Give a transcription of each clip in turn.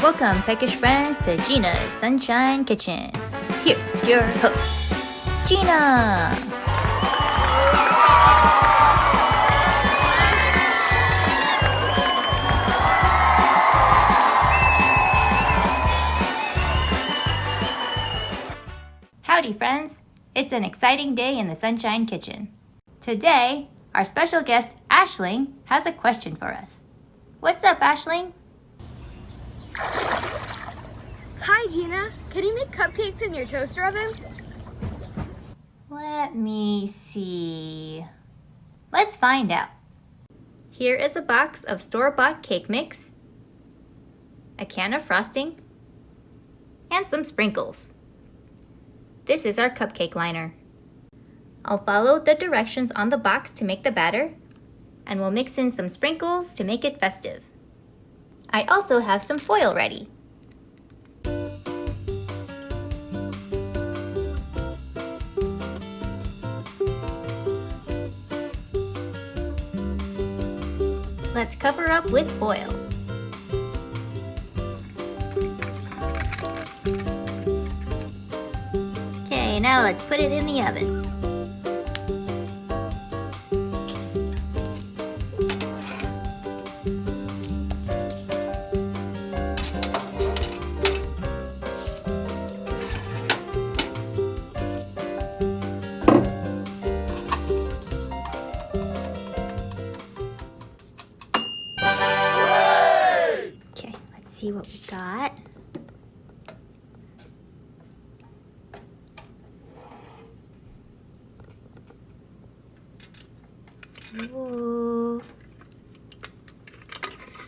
Welcome, peckish friends, to Gina's Sunshine Kitchen. Here's your host, Gina. Howdy, friends. It's an exciting day in the Sunshine Kitchen. Today, our special guest, Aisling, has a question for us. What's up, Aisling? Hi, Gina. Can you make cupcakes in your toaster oven? Let me see. Let's find out. Here is a box of store-bought cake mix, a can of frosting, and some sprinkles. This is our cupcake liner. I'll follow the directions on the box to make the batter, and we'll mix in some sprinkles to make it festive. I also have some foil ready. Let's cover up with foil. Okay, now let's put it in the oven. See what we got. Ooh.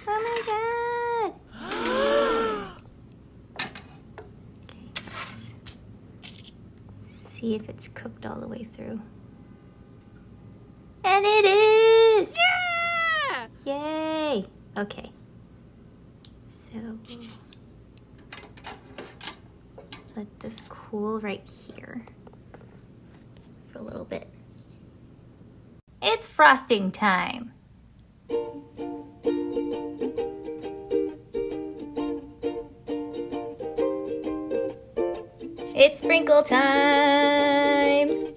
Oh my god! Okay, let's see if it's cooked all the way through. And it is! Yeah! Yay! Okay. So we'll let this cool right here for a little bit. It's frosting time. It's sprinkle time.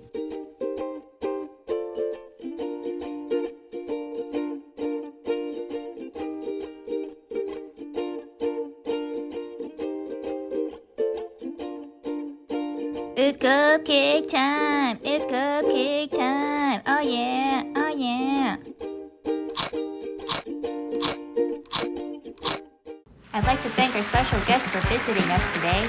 It's cupcake time! It's cupcake time! Oh yeah! Oh yeah! I'd like to thank our special guest for visiting us today.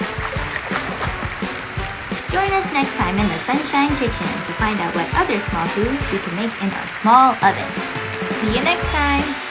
Join us next time in the Sunshine Kitchen to find out what other small foods we can make in our small oven. See you next time!